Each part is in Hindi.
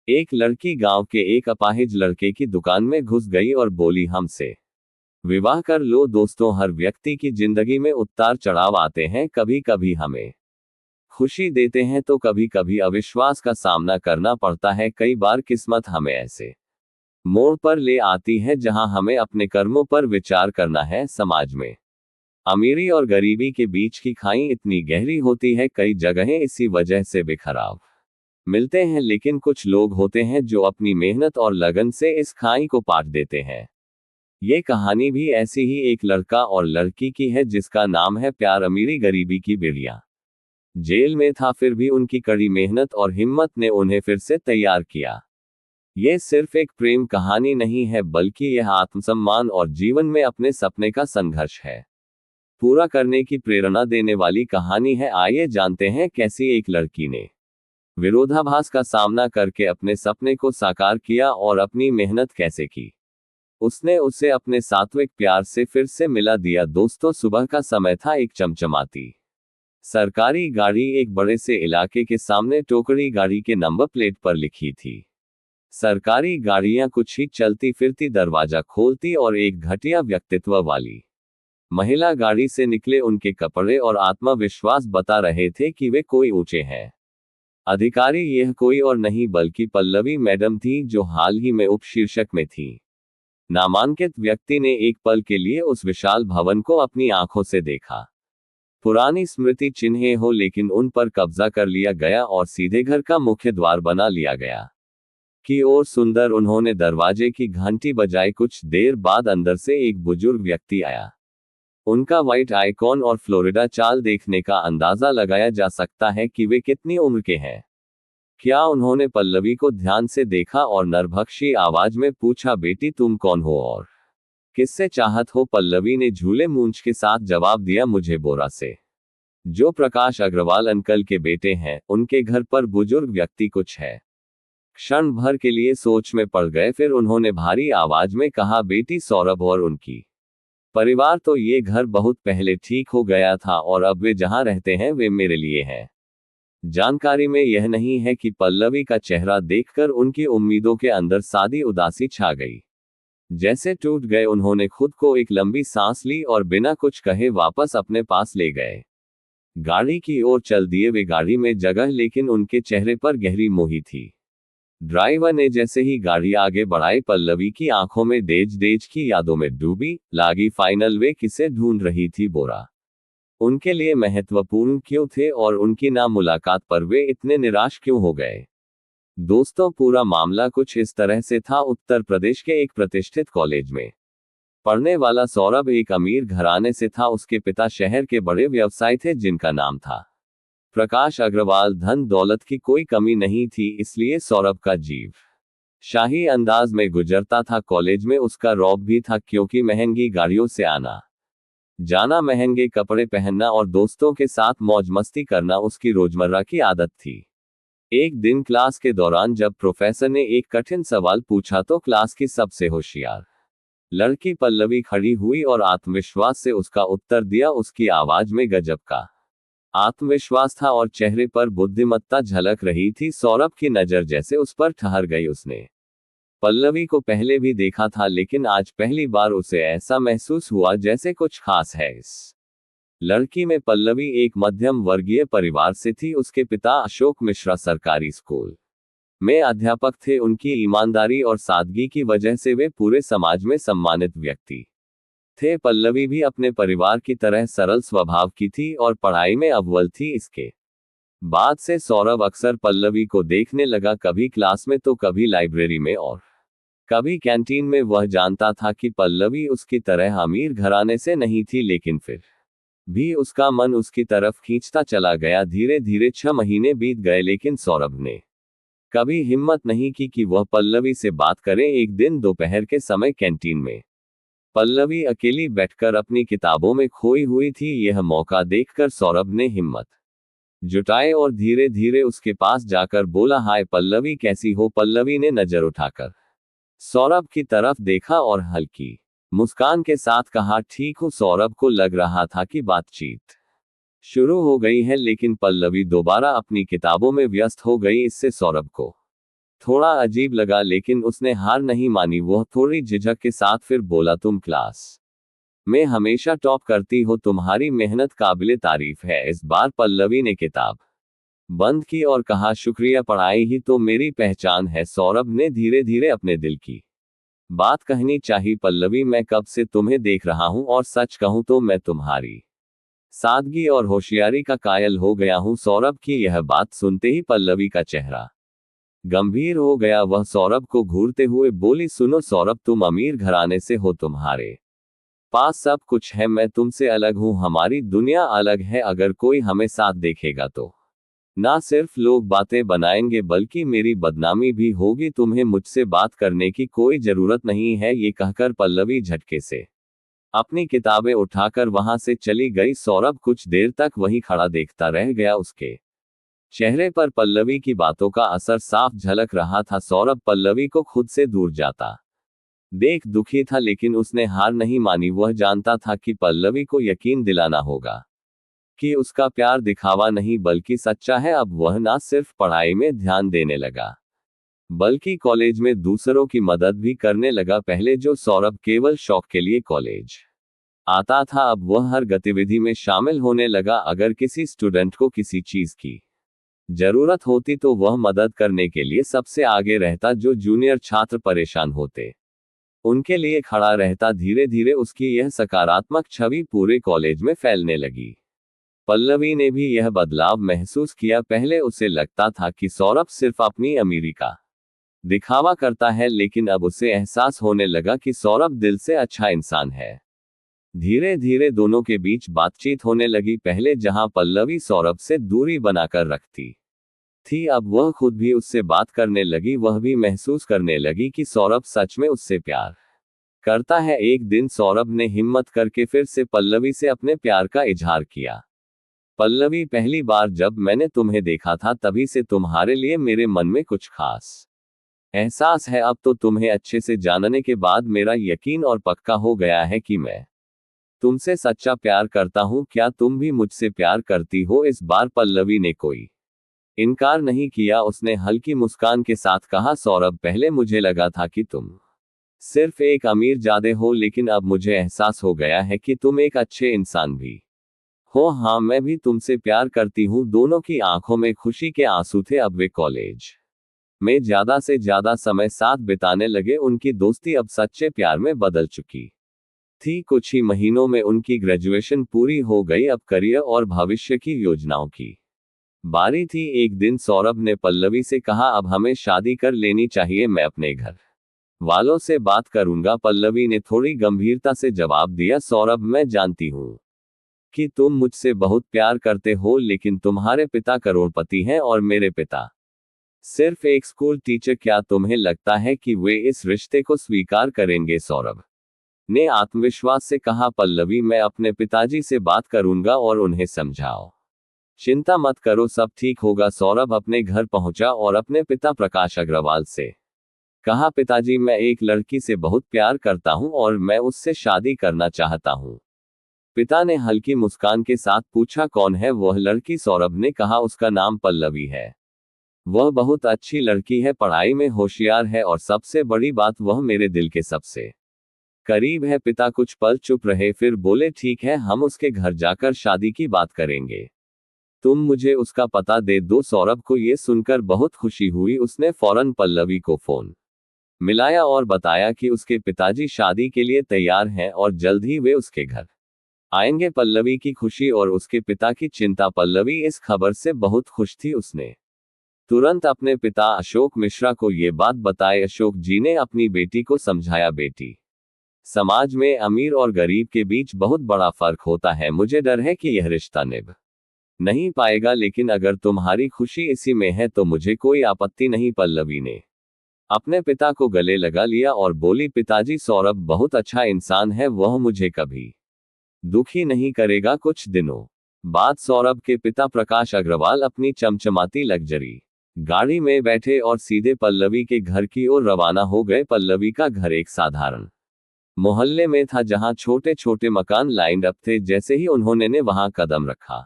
एक लड़की गांव के एक अपाहिज लड़के की दुकान में घुस गई और बोली, हमसे विवाह कर लो। दोस्तों, हर व्यक्ति की जिंदगी में उतार चढ़ाव आते हैं। कभी कभी हमें खुशी देते हैं तो कभी कभी अविश्वास का सामना करना पड़ता है। कई बार किस्मत हमें ऐसे मोड़ पर ले आती है जहां हमें अपने कर्मों पर विचार करना है। समाज में अमीरी और गरीबी के बीच की खाई इतनी गहरी होती है, कई जगहें इसी वजह से बिखराव मिलते हैं। लेकिन कुछ लोग होते हैं जो अपनी मेहनत और लगन से इस खाई को पाट देते हैं। ये कहानी भी ऐसी ही एक लड़का और लड़की की है जिसका नाम है प्यार। अमीरी गरीबी की बेड़िया जेल में था, फिर भी उनकी कड़ी मेहनत और हिम्मत ने उन्हें फिर से तैयार किया। ये सिर्फ एक प्रेम कहानी नहीं है, बल्कि यह आत्मसम्मान और जीवन में अपने सपने का संघर्ष है पूरा करने की प्रेरणा देने वाली कहानी है। आइए जानते हैं कैसी एक लड़की ने विरोधाभास का सामना करके अपने सपने को साकार किया और अपनी मेहनत कैसे की। उसने उसे अपने सात्विक प्यार से फिर से मिला दिया। दोस्तों, सुबह का समय था। एक चमचमाती सरकारी गाड़ी एक बड़े से इलाके के सामने टोकरी गाड़ी के नंबर प्लेट पर लिखी थी। सरकारी गाड़ियां कुछ ही चलती फिरती दरवाजा खोलती और एक घटिया व्यक्तित्व वाली महिला गाड़ी से निकले। उनके कपड़े और आत्मविश्वास बता रहे थे कि वे कोई ऊंचे हैं अधिकारी। यह कोई और नहीं बल्कि पल्लवी मैडम थी, जो हाल ही में उपशीर्षक में थी। नामांकित व्यक्ति ने एक पल के लिए उस विशाल भवन को अपनी आंखों से देखा। पुरानी स्मृति चिन्हें हो, लेकिन उन पर कब्जा कर लिया गया और सीधे घर का मुख्य द्वार बना लिया गया की ओर सुंदर। उन्होंने दरवाजे की घंटी बजाई। कुछ देर बाद अंदर से एक बुजुर्ग व्यक्ति आया। उनका व्हाइट आइकॉन और फ्लोरिडा चाल देखने का अंदाजा लगाया जा सकता है कि वे कितनी उम्र के हैं। क्या उन्होंने पल्लवी को ध्यान से देखा और नरभक्षी आवाज में पूछा, बेटी तुम कौन हो और किससे चाहत हो? पल्लवी ने झूले मूंछ के साथ जवाब दिया, मुझे बोरा से। जो प्रकाश अग्रवाल अंकल के बेटे हैं, उनके घर पर। बुजुर्ग व्यक्ति कुछ है क्षण भर के लिए सोच में पड़ गए, फिर उन्होंने भारी आवाज में कहा, बेटी सौरभ और उनकी परिवार तो ये घर बहुत पहले ठीक हो गया था और अब वे जहां रहते हैं वे मेरे लिए है। जानकारी में यह नहीं है कि पल्लवी का चेहरा देखकर उनकी उम्मीदों के अंदर सादी उदासी छा गई, जैसे टूट गए। उन्होंने खुद को एक लंबी सांस ली और बिना कुछ कहे वापस अपने पास ले गए। गाड़ी की ओर चल दिए वे। गाड़ी में जगह, लेकिन उनके चेहरे पर गहरी मोही थी। ड्राइवर ने जैसे ही गाड़ी आगे बढ़ाई, पल्लवी की आंखों में डेज डेज की यादों में डूबी लागी। फाइनल वे किसे ढूंढ रही थी? बोरा उनके लिए महत्वपूर्ण क्यों थे और उनकी ना मुलाकात पर वे इतने निराश क्यों हो गए? दोस्तों, पूरा मामला कुछ इस तरह से था। उत्तर प्रदेश के एक प्रतिष्ठित कॉलेज में पढ़ने वाला सौरभ एक अमीर घराने से था। उसके पिता शहर के बड़े व्यवसायी थे जिनका नाम था प्रकाश अग्रवाल। धन दौलत की कोई कमी नहीं थी, इसलिए सौरभ का जीव शाही अंदाज में गुजरता था। कॉलेज में उसका रौब भी था, क्योंकि महंगी गाड़ियों से आना जाना, महंगे कपड़े पहनना और दोस्तों के साथ मौज मस्ती करना उसकी रोजमर्रा की आदत थी। एक दिन क्लास के दौरान जब प्रोफेसर ने एक कठिन सवाल पूछा तो क्लास की सबसे होशियार लड़की पल्लवी खड़ी हुई और आत्मविश्वास से उसका उत्तर दिया। उसकी आवाज में गजब का आत्मविश्वास था और चेहरे पर बुद्धिमत्ता झलक रही थी। सौरभ की नजर जैसे उस पर ठहर गई। उसने पल्लवी को पहले भी देखा था, लेकिन आज पहली बार उसे ऐसा महसूस हुआ जैसे कुछ खास है इस लड़की में। पल्लवी एक मध्यम वर्गीय परिवार से थी। उसके पिता अशोक मिश्रा सरकारी स्कूल में अध्यापक थे। उनकी ईमानदारी और सादगी की वजह से वे पूरे समाज में सम्मानित व्यक्ति थे। पल्लवी भी अपने परिवार की तरह सरल स्वभाव की थी और पढ़ाई में अव्वल थी। इसके बाद से सौरभ अक्सर पल्लवी को देखने लगा, कभी क्लास में तो कभी लाइब्रेरी में और कभी कैंटीन में। वह जानता था कि पल्लवी उसकी तरह अमीर घराने से नहीं थी, लेकिन फिर भी उसका मन उसकी तरफ खींचता चला गया। धीरे धीरे 6 महीने बीत गए, लेकिन सौरभ ने कभी हिम्मत नहीं की कि वह पल्लवी से बात करे। एक दिन दोपहर के समय कैंटीन में पल्लवी अकेली बैठकर अपनी किताबों में खोई हुई थी। यह मौका देखकर सौरभ ने हिम्मत जुटाए और धीरे धीरे उसके पास जाकर बोला, हाय पल्लवी, कैसी हो? पल्लवी ने नजर उठाकर सौरभ की तरफ देखा और हल्की मुस्कान के साथ कहा, ठीक हूं। सौरभ को लग रहा था कि बातचीत शुरू हो गई है, लेकिन पल्लवी दोबारा अपनी किताबों में व्यस्त हो गई। इससे सौरभ को थोड़ा अजीब लगा लेकिन उसने हार नहीं मानी। वह थोड़ी झिझक के साथ फिर बोला, तुम क्लास में हमेशा टॉप करती हो, तुम्हारी मेहनत काबिले तारीफ है। इस बार पल्लवी ने किताब बंद की और कहा, शुक्रिया, पढ़ाई ही तो मेरी पहचान है। सौरभ ने धीरे धीरे अपने दिल की बात कहनी चाहिए। पल्लवी, मैं कब से तुम्हें देख रहा हूं और सच कहूं तो मैं तुम्हारी सादगी और होशियारी का कायल हो गया हूं। सौरभ की यह बात सुनते ही पल्लवी का चेहरा गंभीर हो गया। वह सौरभ को घूरते हुए बोली, सुनो सौरभ, तुम अमीर घराने से हो, तुम्हारे पास सब कुछ है, मैं तुमसे अलग हूं, हमारी दुनिया अलग है। अगर कोई हमें साथ देखेगा तो ना सिर्फ लोग बातें बनाएंगे बल्कि मेरी बदनामी भी होगी। तुम्हें मुझसे बात करने की कोई जरूरत नहीं है। ये कहकर पल्लवी झटके से अपनी किताबें उठाकर वहां से चली गई। सौरभ कुछ देर तक वहीं खड़ा देखता रह गया। उसके चेहरे पर पल्लवी की बातों का असर साफ झलक रहा था। सौरभ पल्लवी को खुद से दूर जाता देख दुखी था, लेकिन उसने हार नहीं मानी। वह जानता था कि पल्लवी को यकीन दिलाना होगा कि उसका प्यार दिखावा नहीं बल्कि सच्चा है। अब वह ना सिर्फ पढ़ाई में ध्यान देने लगा बल्कि कॉलेज में दूसरों की मदद भी करने लगा। पहले जो सौरभ केवल शौक के लिए कॉलेज आता था, अब वह हर गतिविधि में शामिल होने लगा। अगर किसी स्टूडेंट को किसी चीज की जरूरत होती तो वह मदद करने के लिए सबसे आगे रहता। जो जूनियर छात्र परेशान होते उनके लिए खड़ा रहता। धीरे धीरे उसकी यह सकारात्मक छवि पूरे कॉलेज में फैलने लगी। पल्लवी ने भी यह बदलाव महसूस किया। पहले उसे लगता था कि सौरभ सिर्फ अपनी अमीरी का दिखावा करता है, लेकिन अब उसे एहसास होने लगा कि सौरभ दिल से अच्छा इंसान है। धीरे धीरे दोनों के बीच बातचीत होने लगी। पहले जहां पल्लवी सौरभ से दूरी बनाकर रखती थी, अब वह खुद भी उससे बात करने लगी। वह भी महसूस करने लगी कि सौरभ सच में उससे प्यार करता है। एक दिन सौरभ ने हिम्मत करके फिर से पल्लवी से अपने प्यार का इजहार किया। पल्लवी, पहली बार जब मैंने तुम्हें देखा था तभी से तुम्हारे लिए मेरे मन में कुछ खास एहसास है। अब तो तुम्हें अच्छे से जानने के बाद मेरा यकीन और पक्का हो गया है कि मैं तुमसे सच्चा प्यार करता हूं। क्या तुम भी मुझसे प्यार करती हो? इस बार पल्लवी ने कोई इनकार नहीं किया। उसने हल्की मुस्कान के साथ कहा, सौरभ, पहले मुझे लगा था कि तुम सिर्फ एक अमीर जादे हो, लेकिन अब मुझे एहसास हो गया है कि तुम एक अच्छे इंसान भी हो। हाँ, मैं भी तुमसे प्यार करती हूँ। दोनों की आंखों में खुशी के आंसू थे। अब वे कॉलेज में ज्यादा से ज्यादा समय साथ बिताने लगे। उनकी दोस्ती अब सच्चे प्यार में बदल चुकी थी। कुछ ही महीनों में उनकी ग्रेजुएशन पूरी हो गई। अब करियर और भविष्य की योजनाओं की बारी थी। एक दिन सौरभ ने पल्लवी से कहा, अब हमें शादी कर लेनी चाहिए, मैं अपने घर वालों से बात करूंगा। पल्लवी ने थोड़ी गंभीरता से जवाब दिया, सौरभ, मैं जानती हूं कि तुम मुझसे बहुत प्यार करते हो, लेकिन तुम्हारे पिता करोड़पति हैं और मेरे पिता सिर्फ एक स्कूल टीचर। क्या तुम्हें लगता है कि वे इस रिश्ते को स्वीकार करेंगे? सौरभ ने आत्मविश्वास से कहा, पल्लवी, मैं अपने पिताजी से बात करूंगा और उन्हें समझाओ। चिंता मत करो, सब ठीक होगा। सौरभ अपने घर पहुंचा और अपने पिता प्रकाश अग्रवाल से कहा, पिताजी, मैं एक लड़की से बहुत प्यार करता हूं और मैं उससे शादी करना चाहता हूं। पिता ने हल्की मुस्कान के साथ पूछा, कौन है वह लड़की? सौरभ ने कहा, उसका नाम पल्लवी है। वह बहुत अच्छी लड़की है, पढ़ाई में होशियार है और सबसे बड़ी बात, वह मेरे दिल के सबसे करीब है। पिता कुछ पल चुप रहे, फिर बोले, ठीक है, हम उसके घर जाकर शादी की बात करेंगे। तुम मुझे उसका पता दे दो। सौरभ को यह सुनकर बहुत खुशी हुई। उसने फौरन पल्लवी को फोन मिलाया और बताया कि उसके पिताजी शादी के लिए तैयार हैं और जल्द ही वे उसके घर आएंगे। पल्लवी की खुशी और उसके पिता की चिंता। पल्लवी इस खबर से बहुत खुश थी। उसने तुरंत अपने पिता अशोक मिश्रा को ये बात बताई। अशोक जी ने अपनी बेटी को समझाया, बेटी, समाज में अमीर और गरीब के बीच बहुत बड़ा फर्क होता है। मुझे डर है कि यह रिश्ता निभ नहीं पाएगा, लेकिन अगर तुम्हारी खुशी इसी में है तो मुझे कोई आपत्ति नहीं। पल्लवी ने अपने पिता को गले लगा लिया और बोली, पिताजी, सौरभ बहुत अच्छा इंसान है, वह मुझे कभी दुखी नहीं करेगा। कुछ दिनों बाद सौरभ के पिता प्रकाश अग्रवाल अपनी चमचमाती लग्जरी गाड़ी में बैठे और सीधे पल्लवी के घर की ओर रवाना हो गए। पल्लवी का घर एक साधारण मोहल्ले में था, जहां छोटे छोटे मकान लाइंड अप थे। जैसे ही उन्होंने वहां कदम रखा,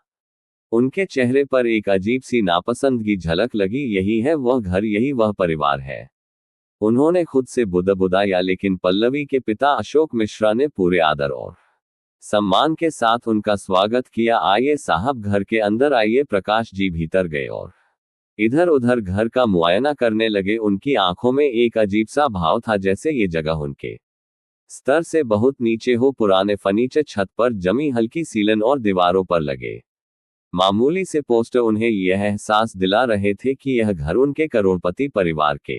उनके चेहरे पर एक अजीब सी नापसंदगी झलक लगी। यही है वह घर, यही वह परिवार है। उन्होंने खुद से बुदबुदाया, लेकिन पल्लवी के पिता अशोक मिश्रा ने पूरे आदर और सम्मान के साथ उनका स्वागत किया। आइए साहब, घर के अंदर आइए। प्रकाश जी भीतर गए और इधर उधर घर का मुआयना करने लगे। उनकी आंखों में एक अजीब सा भाव था, जैसे ये जगह उनके स्तर से बहुत नीचे हो। पुराने फर्नीचर, छत पर जमी हल्की सीलन और दीवारों पर लगे मामूली से पोस्टर उन्हें यह एहसास दिला रहे थे कि यह घर उनके करोड़पति परिवार के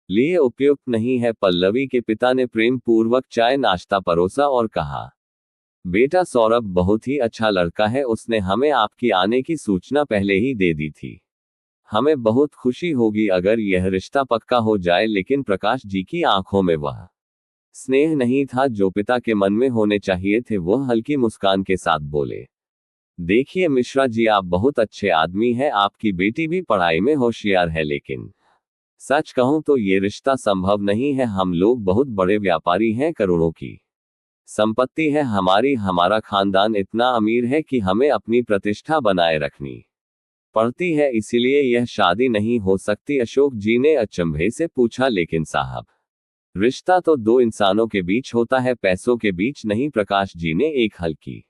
लिए उपयुक्त नहीं है। पल्लवी के पिता ने प्रेम पूर्वक चाय नाश्ता परोसा और कहा, बेटा सौरभ बहुत ही अच्छा लड़का है। उसने हमें आपकी आने की सूचना पहले ही दे दी थी। हमें बहुत खुशी होगी अगर यह रिश्ता पक्का हो जाए। लेकिन प्रकाश जी की आंखों में वह स्नेह नहीं था जो पिता के मन में होने चाहिए थे। वह हल्की मुस्कान के साथ बोले, देखिए मिश्रा जी, आप बहुत अच्छे आदमी हैं। आपकी बेटी भी पढ़ाई में होशियार है, लेकिन सच कहूं तो ये रिश्ता संभव नहीं है। हम लोग बहुत बड़े व्यापारी हैं, करोड़ों की संपत्ति है हमारी। हमारा खानदान इतना अमीर है कि हमें अपनी प्रतिष्ठा बनाए रखनी पड़ती है, इसीलिए यह शादी नहीं हो सकती। अशोक जी ने अचंभे से पूछा, लेकिन साहब, रिश्ता तो दो इंसानों के बीच होता है, पैसों के बीच नहीं। प्रकाश जी ने एक हल्की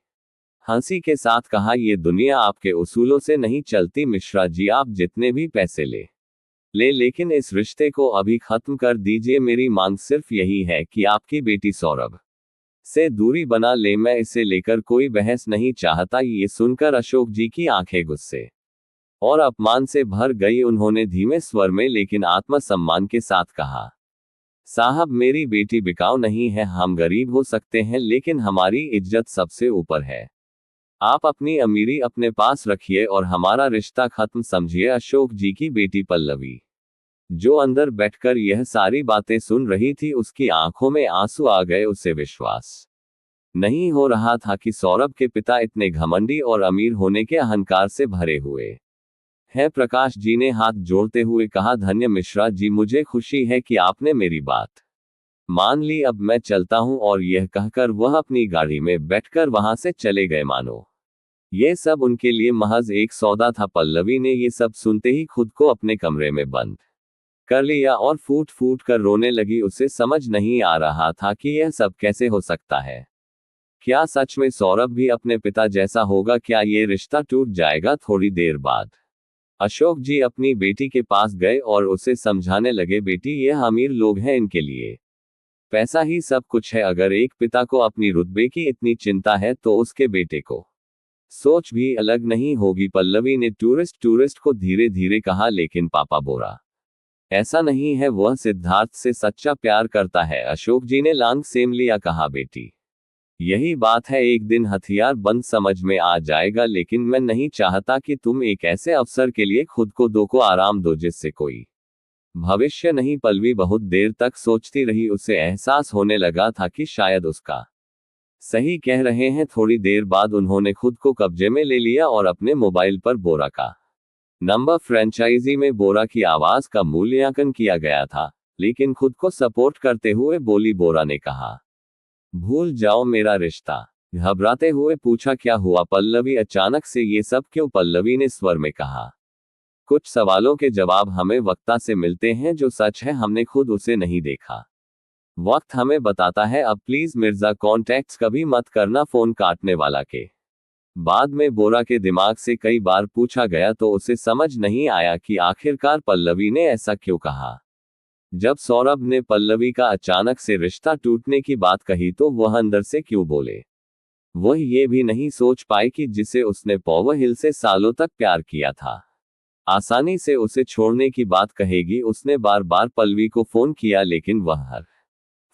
हंसी के साथ कहा, ये दुनिया आपके उसूलों से नहीं चलती मिश्रा जी। आप जितने भी पैसे ले लेकिन इस रिश्ते को अभी खत्म कर दीजिए। मेरी मांग सिर्फ यही है कि आपकी बेटी सौरभ से दूरी बना ले। मैं इसे लेकर कोई बहस नहीं चाहता। ये सुनकर अशोक जी की आंखें गुस्से और अपमान से भर गई। उन्होंने धीमे स्वर में लेकिन आत्मसम्मान के साथ कहा, साहब, मेरी बेटी बिकाऊ नहीं है। हम गरीब हो सकते हैं, लेकिन हमारी इज्जत सबसे ऊपर है। आप अपनी अमीरी अपने पास रखिए और हमारा रिश्ता खत्म समझिए। अशोक जी की बेटी पल्लवी, जो अंदर बैठकर यह सारी बातें सुन रही थी, उसकी आंखों में आंसू आ गए। उसे विश्वास नहीं हो रहा था कि सौरभ के पिता इतने घमंडी और अमीर होने के अहंकार से भरे हुए हैं। प्रकाश जी ने हाथ जोड़ते हुए कहा, धन्य मिश्रा जी, मुझे खुशी है कि आपने मेरी बात मान ली। अब मैं चलता हूं। और यह कहकर वह अपनी गाड़ी में बैठकर वहां से चले गए, मानो ये सब उनके लिए महज एक सौदा था। पल्लवी ने ये सब सुनते ही खुद को अपने कमरे में बंद कर लिया और फूट फूट कर रोने लगी। उसे समझ नहीं आ रहा था कि यह सब कैसे हो सकता है। क्या सच में सौरभ भी अपने पिता जैसा होगा? क्या ये रिश्ता टूट जाएगा? थोड़ी देर बाद अशोक जी अपनी बेटी के पास गए और उसे समझाने लगे, बेटी, यह अमीर लोग हैं, इनके लिए पैसा ही सब कुछ है। अगर एक पिता को अपनी रुतबे की इतनी चिंता है तो उसके बेटे को सोच भी अलग नहीं होगी। पल्लवी ने टूरिस्ट को धीरे धीरे कहा, लेकिन पापा बोरा ऐसा नहीं है। वह सिद्धार्थ से सच्चा प्यार करता है। अशोक जी ने लांग सेम लिया, कहा, बेटी, यही बात है। एक दिन हथियार बंद समझ में आ जाएगा। लेकिन मैं नहीं चाहता कि तुम एक ऐसे अवसर के लिए खुद को दो को आराम दो जिससे कोई भविष्य नहीं। पल्लवी बहुत देर तक सोचती रही। उसे एहसास होने लगा था कि शायद उसका सही कह रहे हैं। थोड़ी देर बाद उन्होंने खुद को कब्जे में ले लिया और अपने मोबाइल पर बोरा का नंबर, फ्रेंचाइजी में बोरा की आवाज का मूल्यांकन किया गया था। लेकिन खुद को सपोर्ट करते हुए बोली, बोरा ने कहा, भूल जाओ मेरा रिश्ता। घबराते हुए पूछा, क्या हुआ पल्लवी? अचानक से ये सब क्यों? पल्लवी ने स्वर में कहा, कुछ सवालों के जवाब हमें वक्ता से मिलते हैं। जो सच है हमने खुद उसे नहीं देखा, वक्त हमें बताता है। अब प्लीज मिर्जा कॉन्टैक्ट्स कभी मत करना। फोन काटने वाला के बाद में बोरा के दिमाग से कई बार पूछा गया तो उसे समझ नहीं आया कि आखिरकार पल्लवी ने ऐसा क्यों कहा। जब सौरभ ने पल्लवी का अचानक से रिश्ता टूटने की बात कही तो वह अंदर से क्यों बोले। वह ये भी नहीं सोच पाई कि जिसे उसने पॉवर हिल से सालों तक प्यार किया था, आसानी से उसे छोड़ने की बात कहेगी। उसने बार बार पल्लवी को फोन किया, लेकिन वह हर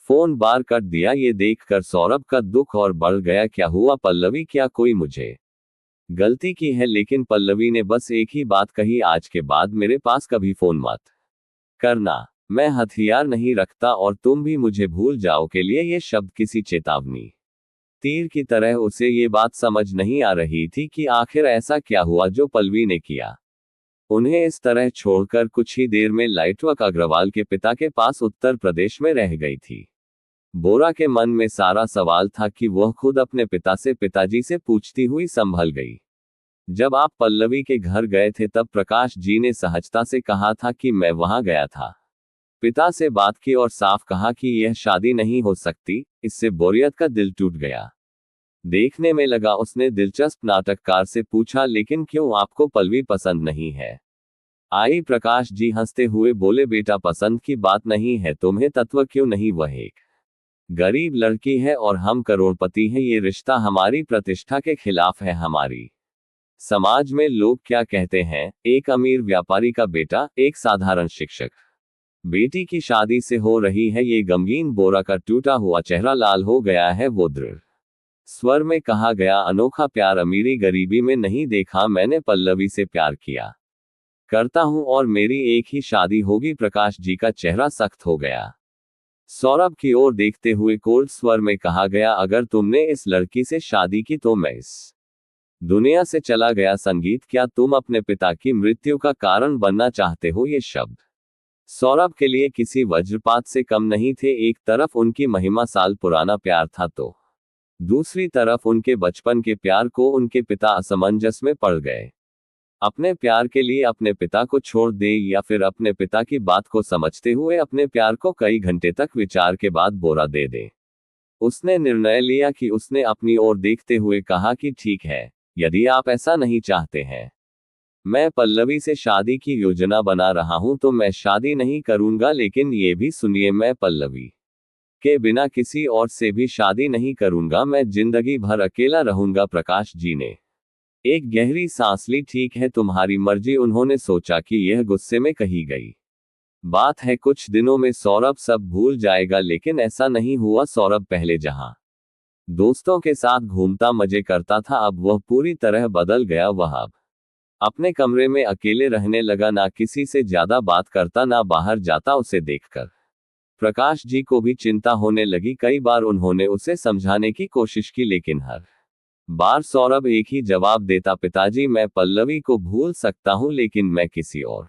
फोन बार कट दिया। ये देखकर सौरभ का दुख और बढ़ गया। क्या हुआ पल्लवी? क्या कोई मुझे गलती की है? लेकिन पल्लवी ने बस एक ही बात कही, आज के बाद मेरे पास कभी फोन मत करना। मैं हथियार नहीं रखता और तुम भी मुझे भूल जाओ। के लिए ये शब्द किसी चेतावनी तीर की तरह। उसे ये बात समझ नहीं आ रही थी कि आखिर ऐसा क्या हुआ जो पल्लवी ने किया। उन्हें इस तरह छोड़कर कुछ ही देर में लाइटवर्क अग्रवाल के पिता के पास उत्तर प्रदेश में रह गई थी। बोरा के मन में सारा सवाल था कि वह खुद अपने पिता से पिताजी से पूछती हुई संभल गई। जब आप पल्लवी के घर गए थे तब प्रकाश जी ने सहजता से कहा था कि मैं वहां गया था। पिता से बात की और साफ कहा कि यह शादी नहीं हो सकती। इससे बोरियत का दिल टूट गया। देखने में लगा उसने दिलचस्प नाटककार से पूछा, लेकिन क्यों आपको पल्लवी पसंद नहीं है? आई प्रकाश जी हंसते हुए बोले, बेटा पसंद की बात नहीं है, तुम्हें तत्व क्यों नहीं? वह एक गरीब लड़की है और हम करोड़पति हैं। ये रिश्ता हमारी प्रतिष्ठा के खिलाफ है। हमारी समाज में लोग क्या कहते हैं? एक अमीर व्यापारी का बेटा, एक साधारण शिक्षक। बेटी की शादी से हो रही है। ये गमगीन बोरा का टूटा हुआ चेहरा लाल हो गया है। वो दृढ़ स्वर में कहा गया, अनोखा प्यार अमीरी गरीबी में नहीं देखा। मैंने पल्लवी से प्यार किया करता हूं और मेरी एक ही शादी होगी। प्रकाश जी का चेहरा सख्त हो गया। सौरभ की ओर देखते हुए कोल्ड स्वर में कहा गया, अगर तुमने इस लड़की से शादी की तो मैं इस दुनिया से चला गया। संगीत, क्या तुम अपने पिता की मृत्यु का कारण बनना चाहते हो? ये शब्द सौरभ के लिए किसी वज्रपात से कम नहीं थे। एक तरफ उनकी महिमा साल पुराना प्यार था तो दूसरी तरफ उनके बचपन के प्यार को उनके पिता असमंजस में पड़ गए। अपने प्यार के लिए अपने पिता को छोड़ दे या फिर अपने पिता की बात को समझते हुए अपने प्यार को कई घंटे तक विचार के बाद बोरा दे दे। उसने निर्णय लिया कि उसने अपनी ओर देखते हुए कहा कि ठीक है, यदि आप ऐसा नहीं चाहते हैं, मैं पल्लवी से शादी की योजना बना रहा हूं तो मैं शादी नहीं करूंगा। लेकिन ये भी सुनिए, मैं पल्लवी के बिना किसी और से भी शादी नहीं करूंगा। मैं जिंदगी भर अकेला रहूंगा। प्रकाश जी ने एक गहरी सांस ली। ठीक है, तुम्हारी मर्जी। उन्होंने सोचा कि यह गुस्से में कही गई बात है। कुछ दिनों में सौरभ सब भूल जाएगा, लेकिन ऐसा नहीं हुआ। सौरभ पहले जहां दोस्तों के साथ घूमता मजे करता था, अब वह पूरी तरह बदल गया। वह अब अपने कमरे में अकेले रहने लगा, ना किसी से ज्यादा बात करता, ना बाहर जाता। उसे देखकर प्रकाश जी को भी चिंता होने लगी। कई बार उन्होंने उसे समझाने की कोशिश की, लेकिन हर बार सौरभ एक ही जवाब देता, पिताजी मैं पल्लवी को भूल सकता हूं, लेकिन मैं किसी और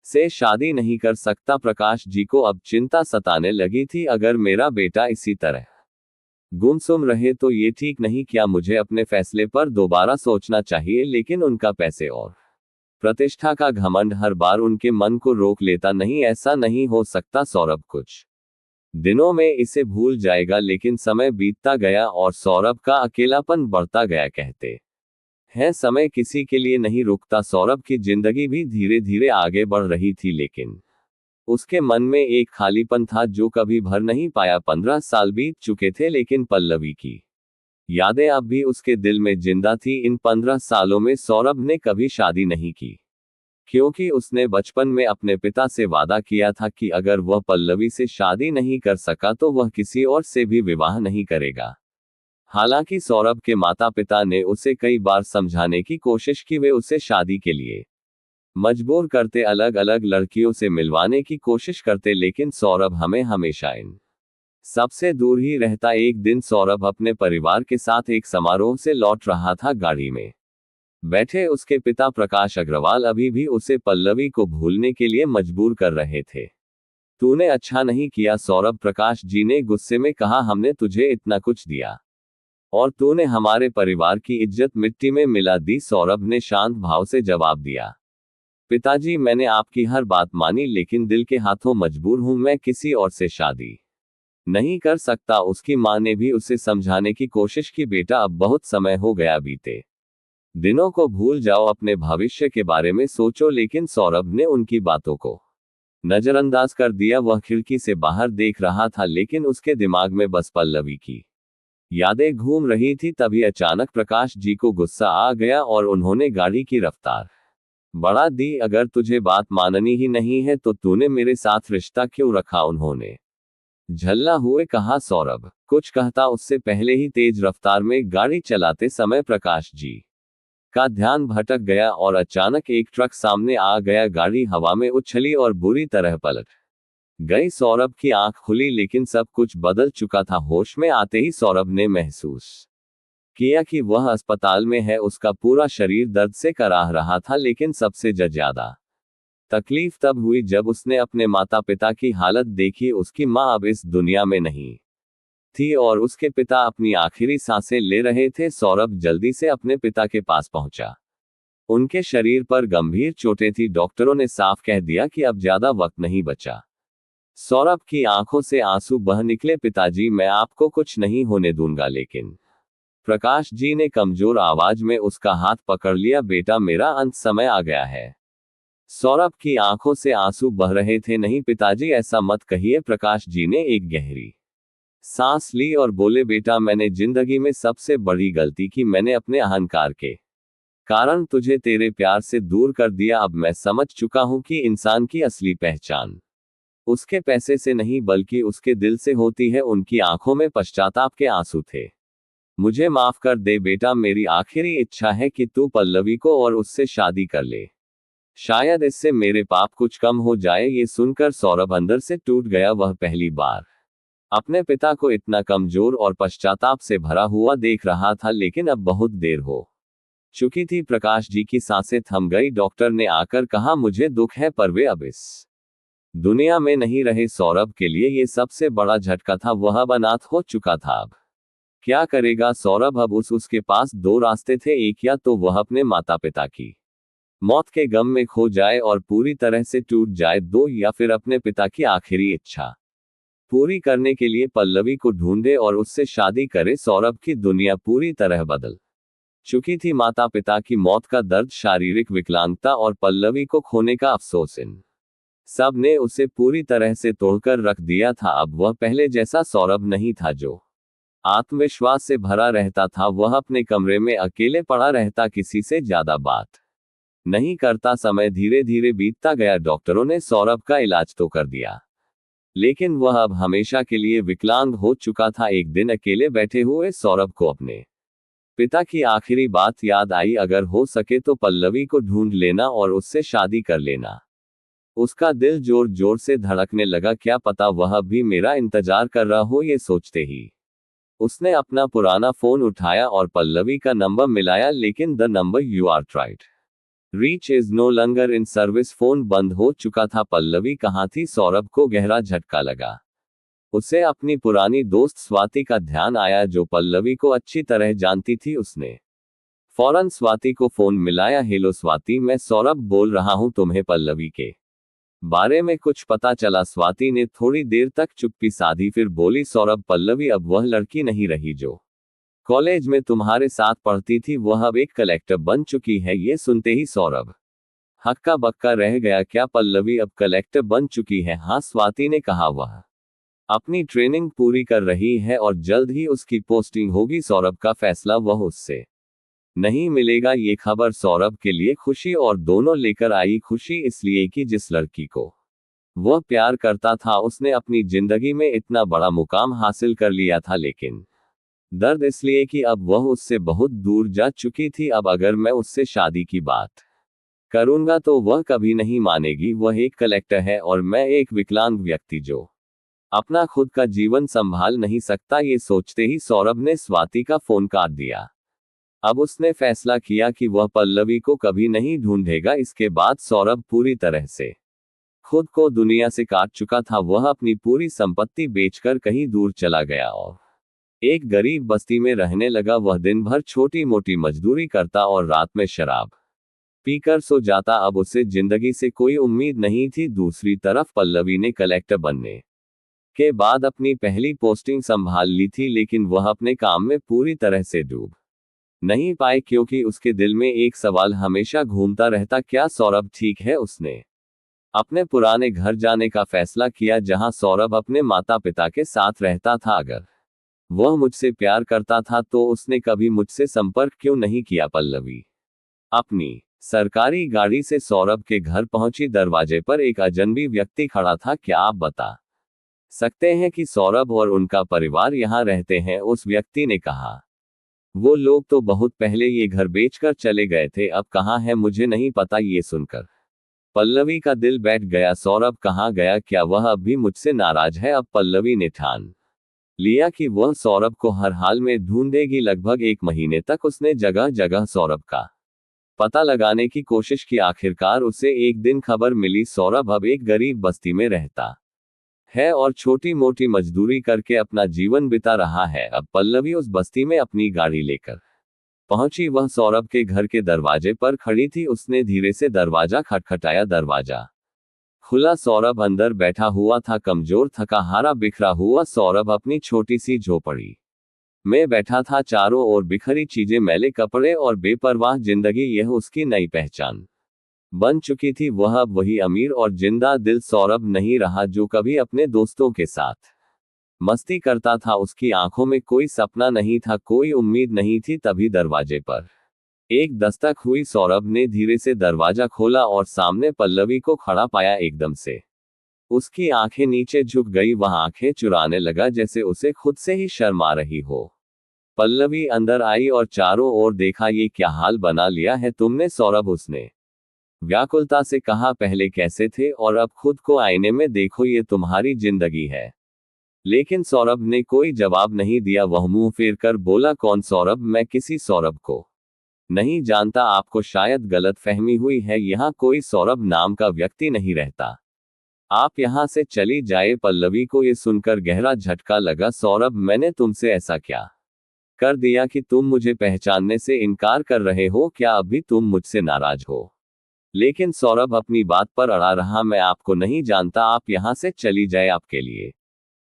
से शादी नहीं कर सकता। प्रकाश जी को अब चिंता सताने लगी थी, अगर मेरा बेटा इसी तरह गुमसुम रहे तो ये ठीक नहीं। क्या मुझे अपने फैसले पर दोबारा सोचना चाहिए? लेकिन उनका पैसे और प्रतिष्ठा का घमंड हर बार उनके मन को रोक लेता। नहीं, ऐसा नहीं हो सकता। सौरभ कुछ दिनों में इसे भूल जाएगा। लेकिन समय बीतता गया और सौरभ का अकेलापन बढ़ता गया। कहते हैं समय किसी के लिए नहीं रुकता। सौरभ की जिंदगी भी धीरे धीरे आगे बढ़ रही थी, लेकिन उसके मन में एक खालीपन था जो कभी भर नहीं पाया। 15 साल बीत चुके थे, लेकिन पल्लवी की यादें अब भी उसके दिल में जिंदा थी। इन 15 सालों में सौरभ ने कभी शादी नहीं की, क्योंकि उसने बचपन में अपने पिता से वादा किया था कि अगर वह पल्लवी से शादी नहीं कर सका तो वह किसी और से भी विवाह नहीं करेगा। हालांकि सौरभ के माता पिता ने उसे कई बार समझाने की कोशिश की, वे उसे शादी के लिए मजबूर करते, अलग अलग लड़कियों से मिलवाने की कोशिश करते, लेकिन सौरभ हमेशा इन सबसे दूर ही रहता। एक दिन सौरभ अपने परिवार के साथ एक समारोह से लौट रहा था। गाड़ी में बैठे उसके पिता प्रकाश अग्रवाल अभी भी उसे पल्लवी को भूलने के लिए मजबूर कर रहे थे। तूने अच्छा नहीं किया सौरभ, प्रकाश जी ने गुस्से में कहा। हमने तुझे इतना कुछ दिया और तूने हमारे परिवार की इज्जत मिट्टी में मिला दी। सौरभ ने शांत भाव से जवाब दिया, पिताजी मैंने आपकी हर बात मानी, लेकिन दिल के हाथों मजबूर हूं। मैं किसी और से शादी नहीं कर सकता। उसकी मां ने भी उसे समझाने की कोशिश की, बेटा अब बहुत समय हो गया, बीते दिनों को भूल जाओ, अपने भविष्य के बारे में सोचो। लेकिन सौरभ ने उनकी बातों को नजरअंदाज कर दिया। वह खिड़की से बाहर देख रहा था, लेकिन उसके दिमाग में बस पल्लवी की यादें घूम रही थी। तभी अचानक प्रकाश जी को गुस्सा आ गया और उन्होंने गाड़ी की रफ्तार बढ़ा दी। अगर तुझे बात माननी ही नहीं है तो तूने मेरे साथ रिश्ता क्यों रखा? उन्होंने झल्ला हुए कहा। सौरभ कुछ कहता उससे पहले ही तेज रफ्तार में गाड़ी चलाते समय प्रकाश जी का ध्यान भटक गया और अचानक एक ट्रक सामने आ गया। गाड़ी हवा में उछली और बुरी तरह पलट गई। सौरभ की आंख खुली, लेकिन सब कुछ बदल चुका था। होश में आते ही सौरभ ने महसूस किया कि वह अस्पताल में है। उसका पूरा शरीर दर्द से कराह रहा था, लेकिन सबसे ज्यादा तकलीफ तब हुई जब उसने अपने माता पिता की हालत देखी। उसकी मां अब इस दुनिया में नहीं थी और उसके पिता अपनी आखिरी सांसें ले रहे थे। सौरभ जल्दी से अपने पिता के पास पहुंचा। उनके शरीर पर गंभीर चोटें थी। डॉक्टरों ने साफ कह दिया कि अब ज्यादा वक्त नहीं बचा। सौरभ की आंखों से आंसू बह निकले। पिताजी, मैं आपको कुछ नहीं होने दूंगा। लेकिन प्रकाश जी ने कमजोर आवाज में उसका हाथ पकड़ लिया। बेटा, मेरा अंत समय आ गया है। सौरभ की आंखों से आंसू बह रहे थे। नहीं पिताजी, ऐसा मत कहिए। प्रकाश जी ने एक गहरी सांस ली और बोले, बेटा, मैंने जिंदगी में सबसे बड़ी गलती की। मैंने अपने अहंकार के कारण तुझे तेरे प्यार से दूर कर दिया। अब मैं समझ चुका हूं कि इंसान की असली पहचान उसके पैसे से नहीं बल्कि उसके दिल से होती है। उनकी आंखों में पश्चाताप के आंसू थे। मुझे माफ कर दे बेटा, मेरी आखिरी इच्छा है कि तू पल्लवी को और उससे शादी कर ले। शायद इससे मेरे पाप कुछ कम हो जाए। ये सुनकर सौरभ अंदर से टूट गया। वह पहली बार अपने पिता को इतना कमजोर और पश्चाताप से भरा हुआ देख रहा था। लेकिन अब बहुत देर हो चुकी थी। प्रकाश जी की सांसें थम गई। डॉक्टर ने आकर कहा, मुझे दुख है पर वे अब इस दुनिया में नहीं रहे। सौरभ के लिए ये सबसे बड़ा झटका था। वह अब अनाथ हो चुका था। अब क्या करेगा सौरभ? अब उसके पास दो रास्ते थे। एक, या तो वह अपने माता पिता की मौत के गम में खो जाए और पूरी तरह से टूट जाए। दो, या फिर अपने पिता की आखिरी इच्छा पूरी करने के लिए पल्लवी को ढूंढे और उससे शादी करे। सौरभ की दुनिया पूरी तरह बदल चुकी थी। माता पिता की मौत का दर्द, शारीरिक विकलांगता और पल्लवी को खोने का अफसोस, इन सब ने उसे पूरी तरह से तोड़कर रख दिया था। अब वह पहले जैसा सौरभ नहीं था जो आत्मविश्वास से भरा रहता था। वह अपने कमरे में अकेले पड़ा रहता, किसी से ज्यादा बात नहीं करता। समय धीरे धीरे बीतता गया। डॉक्टरों ने सौरभ का इलाज तो कर दिया, लेकिन वह अब हमेशा के लिए विकलांग हो चुका था। एक दिन अकेले बैठे हुए सौरभ को अपने पिता की आखिरी बात याद आई, अगर हो सके तो पल्लवी को ढूंढ लेना और उससे शादी कर लेना। उसका दिल जोर जोर से धड़कने लगा। क्या पता वह भी मेरा इंतजार कर रहा हो। ये सोचते ही उसने अपना पुराना फोन उठाया और पल्लवी का नंबर मिलाया। लेकिन the number you are tried reach is no longer in service. Phone बंद हो चुका था। पल्लवी कहाँ थी? सौरभ को गहरा झटका लगा। उसे अपनी पुरानी दोस्त स्वाति का ध्यान आया, जो पल्लवी को अच्छी तरह जानती थी। उसने फौरन स्वाति को फोन मिलाया। हेलो स्वाति, मैं सौरभ बोल रहा हूं। तुम्हें पल्लवी के बारे में कुछ पता चला? स्वाति ने थोड़ी देर तक चुप्पी साधी, फिर बोली, सौरभ, पल्लवी अब वह लड़की नहीं रही जो कॉलेज में तुम्हारे साथ पढ़ती थी। वह अब एक कलेक्टर बन चुकी है। ये सुनते ही सौरभ हक्का बक्का रह गया। क्या पल्लवी अब कलेक्टर बन चुकी है? हाँ, स्वाति ने कहा। वह अपनी ट्रेनिंग पूरी कर रही है और जल्द ही उसकी पोस्टिंग होगी। सौरभ का फैसला वह उससे नहीं मिलेगा। ये खबर सौरभ के लिए खुशी और दोनों लेकर आई। खुशी इसलिए कि जिस लड़की को वह प्यार करता था उसने अपनी जिंदगी में इतना बड़ा मुकाम हासिल कर लिया था। लेकिन दर्द इसलिए कि अब वह उससे बहुत दूर जा चुकी थी। अब अगर मैं उससे शादी की बात करूंगा तो वह कभी नहीं मानेगी। वह एक कलेक्टर है और मैं एक विकलांग व्यक्ति जो अपना खुद का जीवन संभाल नहीं सकता। ये सोचते ही सौरभ ने स्वाति का फोन काट दिया। अब उसने फैसला किया कि वह पल्लवी को कभी नहीं ढूंढेगा। इसके बाद सौरभ पूरी तरह से खुद को दुनिया से काट चुका था। वह अपनी पूरी संपत्ति बेचकर कहीं दूर चला गया और एक गरीब बस्ती में रहने लगा। वह दिन भर छोटी मोटी मजदूरी करता और रात में शराब पीकर सो जाता। अब उसे जिंदगी से कोई उम्मीद नहीं थी। दूसरी तरफ पल्लवी ने कलेक्टर बनने के बाद अपनी पहली पोस्टिंग संभाल ली थी, लेकिन वह अपने काम में पूरी तरह से डूब नहीं पाई, क्योंकि उसके दिल में एक सवाल हमेशा घूमता रहता, क्या सौरभ ठीक है? उसने अपने पुराने घर जाने का फैसला किया, जहां सौरभ अपने माता पिता के साथ रहता था। अगर वह मुझसे प्यार करता था तो उसने कभी मुझसे संपर्क क्यों नहीं किया? पल्लवी अपनी सरकारी गाड़ी से सौरभ के घर पहुंची। दरवाजे पर एक अजनबी व्यक्ति खड़ा था। क्या आप बता सकते हैं कि सौरभ और उनका परिवार यहाँ रहते हैं? उस व्यक्ति ने कहा। वो लोग तो बहुत पहले ये घर बेचकर चले गए थे। अब कहाँ है मुझे नहीं पता। ये सुनकर पल्लवी का दिल बैठ गया। सौरभ कहाँ गया? क्या वह अब भी मुझसे नाराज है? अब पल्लवी ने ठान लिया कि वह सौरभ को हर हाल में ढूंढेगी। लगभग एक महीने तक उसने जगह जगह सौरभ का पता लगाने की कोशिश की। आखिरकार उसे एक दिन खबर मिली, सौरभ अब एक गरीब बस्ती में रहता है और छोटी मोटी मजदूरी करके अपना जीवन बिता रहा है। अब पल्लवी उस बस्ती में अपनी गाड़ी लेकर पहुंची वह सौरभ के घर के दरवाजे पर खड़ी थी। उसने धीरे से दरवाजा खटखटाया। दरवाजा खुला। सौरभ अंदर बैठा हुआ था, कमजोर, थका हारा, बिखरा हुआ। सौरभ अपनी छोटी सी झोपड़ी में बैठा था। चारों ओर बिखरी चीजें, मैले कपड़े और बेपरवाह जिंदगी। यह उसकी नई पहचान बन चुकी थी। वह अब वही अमीर और जिंदा दिल सौरभ नहीं रहा जो कभी अपने दोस्तों के साथ मस्ती करता था। उसकी आंखों में कोई सपना नहीं था, कोई उम्मीद नहीं थी। तभी दरवाजे पर एक दस्तक हुई। सौरभ ने धीरे से दरवाजा खोला और सामने पल्लवी को खड़ा पाया। एकदम से उसकी आंखें नीचे झुक गई। वह आंखें चुराने लगा जैसे उसे खुद से ही शर्म आ रही हो। पल्लवी अंदर आई और चारों ओर देखा। ये क्या हाल बना लिया है तुमने सौरभ? उसने व्याकुलता से कहा। पहले कैसे थे और अब खुद को आईने में देखो, ये तुम्हारी जिंदगी है। लेकिन सौरभ ने कोई जवाब नहीं दिया। वह मुंह फेर कर बोला, कौन सौरभ? मैं किसी सौरभ को नहीं जानता। आपको शायद गलतफहमी हुई है। यहाँ कोई सौरभ नाम का व्यक्ति नहीं रहता। आप यहाँ से चली जाए। पल्लवी को ये सुनकर गहरा झटका लगा। सौरभ, मैंने तुमसे ऐसा क्या कर दिया कि तुम मुझे पहचानने से इनकार कर रहे हो? क्या अभी तुम मुझसे नाराज हो? लेकिन सौरभ अपनी बात पर अड़ा रहा। मैं आपको नहीं जानता। आप यहाँ से चली जाए, आपके लिए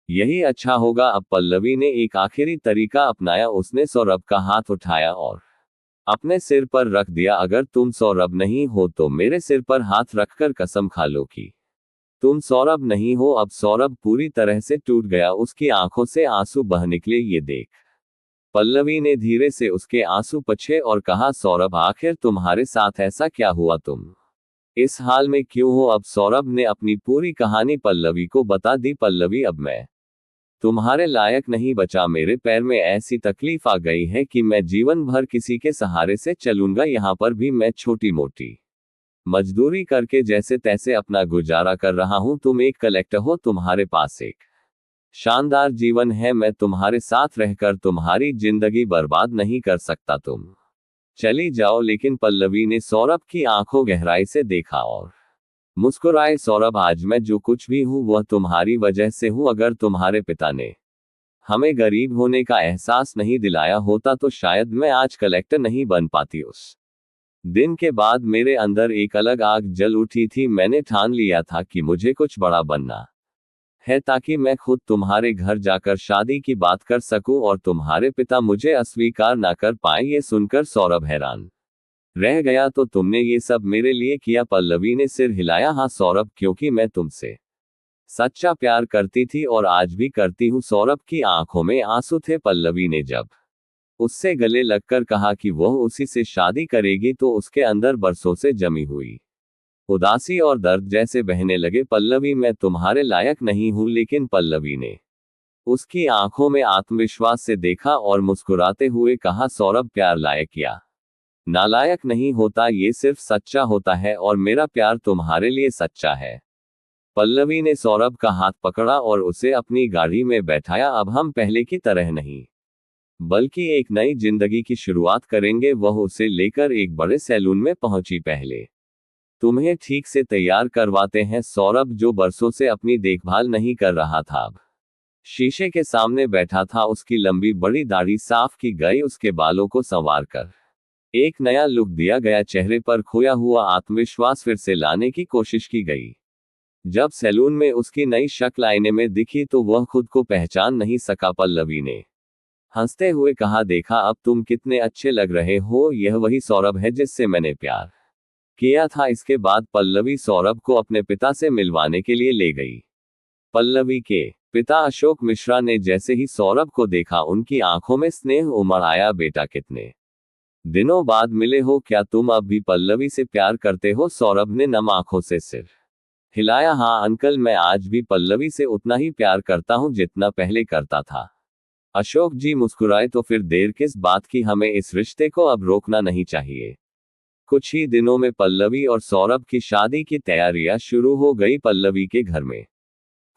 यही अच्छा होगा। अब पल्लवी ने एक आखिरी तरीका अपनाया। उसने सौरभ का हाथ उठाया और अपने सिर पर रख दिया। अगर तुम सौरभ नहीं हो तो मेरे सिर पर हाथ रखकर कसम खा लो कि तुम सौरभ नहीं हो। अब सौरभ पूरी तरह से टूट गया। उसकी आंखों से आंसू बह निकले। ये देख पल्लवी ने धीरे से उसके आंसू पोंछे और कहा, सौरभ, आखिर तुम्हारे साथ ऐसा क्या हुआ? तुम इस हाल में क्यों हो? अब सौरभ ने अपनी पूरी कहानी पल्लवी को बता दी। पल्लवी, अब मैं तुम्हारे लायक नहीं बचा। मेरे पैर में ऐसी तकलीफ आ गई है कि मैं जीवन भर किसी के सहारे से चलूंगा। यहाँ पर भी मैं छोटी मोटी मजदूरी करके जैसे तैसे अपना गुजारा कर रहा हूँ। तुम एक कलेक्टर हो, तुम्हारे पास एक शानदार जीवन है। मैं तुम्हारे साथ रहकर तुम्हारी जिंदगी बर्बाद नहीं कर सकता। तुम चली जाओ। लेकिन पल्लवी ने सौरभ की आंखों गहराई से देखा और मुस्कुराए। सौरभ, आज मैं जो कुछ भी हूं वह तुम्हारी वजह से हूं। अगर तुम्हारे पिता ने हमें गरीब होने का एहसास नहीं दिलाया होता तो शायद मैं आज कलेक्टर नहीं बन पाती। उस दिन के बाद मेरे अंदर एक अलग आग जल उठी थी। मैंने ठान लिया था कि मुझे कुछ बड़ा बनना है ताकि मैं खुद तुम्हारे घर जाकर शादी की बात कर सकूं और तुम्हारे पिता मुझे अस्वीकार ना कर पाए। ये सुनकर सौरभ हैरान रह गया। तो तुमने ये सब मेरे लिए किया? पल्लवी ने सिर हिलाया। हाँ सौरभ, क्योंकि मैं तुमसे सच्चा प्यार करती थी और आज भी करती हूँ। सौरभ की आंखों में आंसू थे। पल्लवी ने जब उससे गले लगकर कहा कि वह उसी से शादी करेगी तो उसके अंदर बरसों से जमी हुई उदासी और दर्द जैसे बहने लगे। पल्लवी, मैं तुम्हारे लायक नहीं हूं। लेकिन पल्लवी ने उसकी आंखों में आत्मविश्वास से देखा और मुस्कुराते हुए कहा, सौरभ, प्यार लायक या नालायक नहीं होता, ये सिर्फ सच्चा होता है और मेरा प्यार तुम्हारे लिए सच्चा है। पल्लवी ने सौरभ का हाथ पकड़ा और उसे अपनी गाड़ी में बैठाया। अब हम पहले की तरह नहीं बल्कि एक नई जिंदगी की शुरुआत करेंगे। वह उसे लेकर एक बड़े सैलून में पहुंची। पहले तुम्हें ठीक से तैयार करवाते हैं। सौरभ, जो बरसों से अपनी देखभाल नहीं कर रहा था, अब शीशे के सामने बैठा था। उसकी लंबी बड़ी दाढ़ी साफ की गई। उसके बालों को संवार कर एक नया लुक दिया गया। चेहरे पर खोया हुआ आत्मविश्वास फिर से लाने की कोशिश की गई। जब सैलून में उसकी नई शक्ल आईने में दिखी तो वह खुद को पहचान नहीं सका। पल्लवी ने हंसते हुए कहा, देखा, अब तुम कितने अच्छे लग रहे हो। यह वही सौरभ है जिससे मैंने प्यार किया था। इसके बाद पल्लवी सौरभ को अपने पिता से मिलवाने के लिए ले गई। पल्लवी के पिता अशोक मिश्रा ने जैसे ही सौरभ को देखा उनकी आंखों में स्नेह उमड़ आया। बेटा, कितने दिनों बाद मिले हो, क्या तुम अब भी पल्लवी से प्यार करते हो? सौरभ ने नम आंखों से सिर हिलाया। हाँ अंकल, मैं आज भी पल्लवी से उतना ही प्यार करता हूँ जितना पहले करता था। अशोक जी मुस्कुराए। तो फिर देर किस बात की? हमें इस रिश्ते को अब रोकना नहीं चाहिए। कुछ ही दिनों में पल्लवी और सौरभ की शादी की तैयारियां शुरू हो गई। पल्लवी के घर में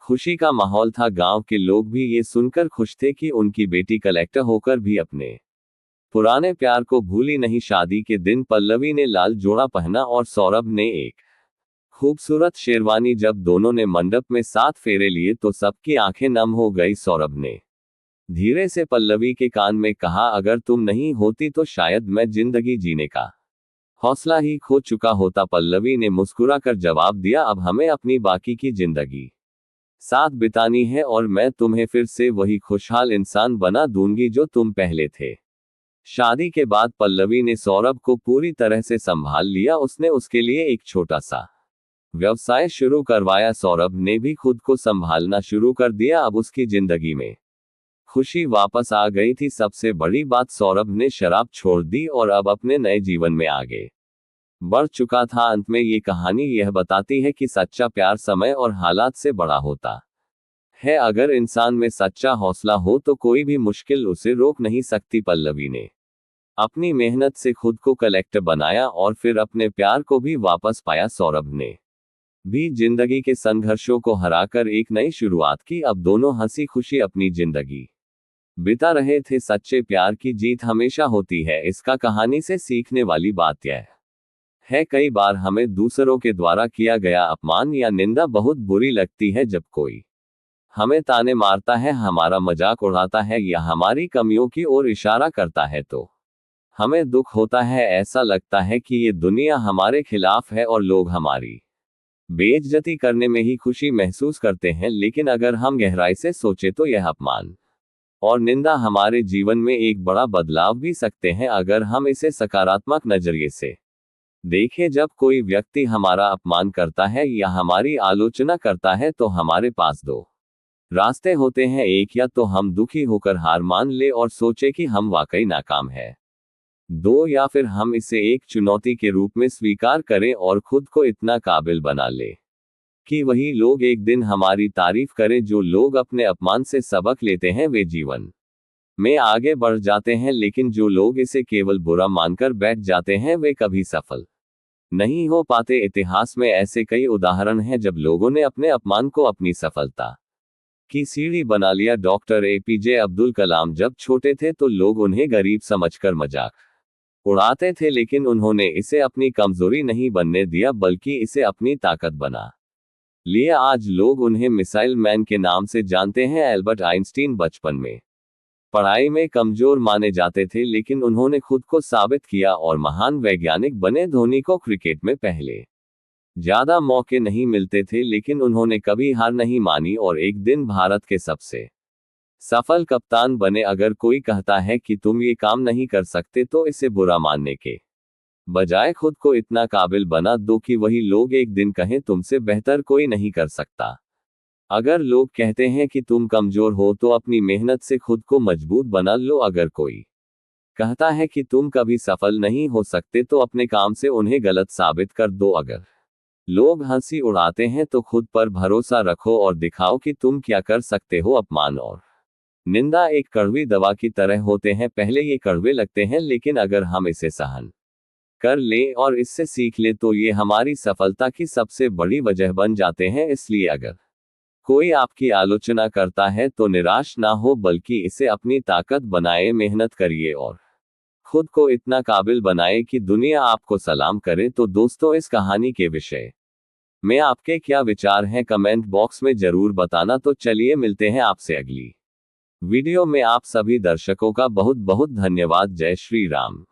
खुशी का माहौल था। गांव के लोग भी ये सुनकर खुश थे कि उनकी बेटी कलेक्टर होकर भी अपने पुराने प्यार को भूली नहीं। शादी के दिन पल्लवी ने लाल जोड़ा पहना और सौरभ ने एक खूबसूरत शेरवानी। जब दोनों ने मंडप में 7 फेरे लिए तो सबकी आंखें नम हो गई। सौरभ ने धीरे से पल्लवी के कान में कहा, अगर तुम नहीं होती तो शायद मैं जिंदगी जीने का हौसला ही खो चुका होता। पल्लवी ने मुस्कुराकर जवाब दिया, अब हमें अपनी बाकी की जिंदगी साथ बितानी है और मैं तुम्हें फिर से वही खुशहाल इंसान बना दूंगी जो तुम पहले थे। शादी के बाद पल्लवी ने सौरभ को पूरी तरह से संभाल लिया। उसने उसके लिए एक छोटा सा व्यवसाय शुरू करवाया। सौरभ ने भी खुद को संभालना शुरू कर दिया। अब उसकी जिंदगी में खुशी वापस आ गई थी। सबसे बड़ी बात, सौरभ ने शराब छोड़ दी और अब अपने नए जीवन में आगे बढ़ चुका था। अंत में ये कहानी यह बताती है कि सच्चा प्यार समय और हालात से बड़ा होता है। अगर इंसान में सच्चा हौसला हो तो कोई भी मुश्किल उसे रोक नहीं सकती। पल्लवी ने अपनी मेहनत से खुद को कलेक्टर बनाया और फिर अपने प्यार को भी वापस पाया। सौरभ ने भी जिंदगी के संघर्षों को हराकर एक नई शुरुआत की। अब दोनों हंसी खुशी अपनी जिंदगी बिता रहे थे। सच्चे प्यार की जीत हमेशा होती है। इसका कहानी से सीखने वाली बात यह है, कई बार हमें दूसरों के द्वारा किया गया अपमान या निंदा बहुत बुरी लगती है। जब कोई हमें ताने मारता है, हमारा मजाक उड़ाता है या हमारी कमियों की ओर इशारा करता है तो हमें दुख होता है। ऐसा लगता है कि ये दुनिया हमारे खिलाफ है और लोग हमारी बेइज्जती करने में ही खुशी महसूस करते हैं। लेकिन अगर हम गहराई से सोचे तो यह अपमान और निंदा हमारे जीवन में एक बड़ा बदलाव भी सकते हैं, अगर हम इसे सकारात्मक नजरिए से देखें। जब कोई व्यक्ति हमारा अपमान करता है या हमारी आलोचना करता है तो हमारे पास दो रास्ते होते हैं। एक, या तो हम दुखी होकर हार मान ले और सोचे कि हम वाकई नाकाम है। दो, या फिर हम इसे एक चुनौती के रूप में स्वीकार करें और खुद को इतना काबिल बना ले कि वही लोग एक दिन हमारी तारीफ करें। जो लोग अपने अपमान से सबक लेते हैं वे जीवन में आगे बढ़ जाते हैं, लेकिन जो लोग इसे केवल बुरा मानकर बैठ जाते हैं वे कभी सफल नहीं हो पाते। इतिहास में ऐसे कई उदाहरण हैं जब लोगों ने अपने अपमान को अपनी सफलता की सीढ़ी बना लिया। डॉक्टर एपीजे अब्दुल कलाम जब छोटे थे तो लोग उन्हें गरीब समझकर मजाक उड़ाते थे, लेकिन उन्होंने इसे अपनी कमजोरी नहीं बनने दिया बल्कि इसे अपनी ताकत बना लिया। आज लोग उन्हें मिसाइल मैन के नाम से जानते हैं। एल्बर्ट आइंस्टीन बचपन में पढ़ाई में कमजोर माने जाते थे, लेकिन उन्होंने खुद को साबित किया और महान वैज्ञानिक बने। धोनी को क्रिकेट में पहले ज्यादा मौके नहीं मिलते थे, लेकिन उन्होंने कभी हार नहीं मानी और एक दिन भारत के सबसे सफल कप्तान बने। अगर कोई कहता है कि तुम ये काम नहीं कर सकते तो इसे बुरा मानने के बजाय खुद को इतना काबिल बना दो कि वही लोग एक दिन कहें तुमसे बेहतर कोई नहीं कर सकता। अगर लोग कहते हैं कि तुम कमजोर हो तो अपनी मेहनत से खुद को मजबूत बना लो। अगर कोई कहता है कि तुम कभी सफल नहीं हो सकते तो अपने काम से उन्हें गलत साबित कर दो। अगर लोग हंसी उड़ाते हैं तो खुद पर भरोसा रखो और दिखाओ कि तुम क्या कर सकते हो। अपमान और निंदा एक कड़वी दवा की तरह होते हैं। पहले ये कड़वे लगते हैं, लेकिन अगर हम इसे सहन कर ले और इससे सीख ले तो ये हमारी सफलता की सबसे बड़ी वजह बन जाते हैं। इसलिए अगर कोई आपकी आलोचना करता है तो निराश ना हो बल्कि इसे अपनी ताकत बनाए। मेहनत करिए और खुद को इतना काबिल बनाए कि दुनिया आपको सलाम करे। तो दोस्तों, इस कहानी के विषय में आपके क्या विचार हैं कमेंट बॉक्स में जरूर बताना। तो चलिए मिलते हैं आपसे अगली वीडियो में। आप सभी दर्शकों का बहुत बहुत धन्यवाद। जय श्री राम।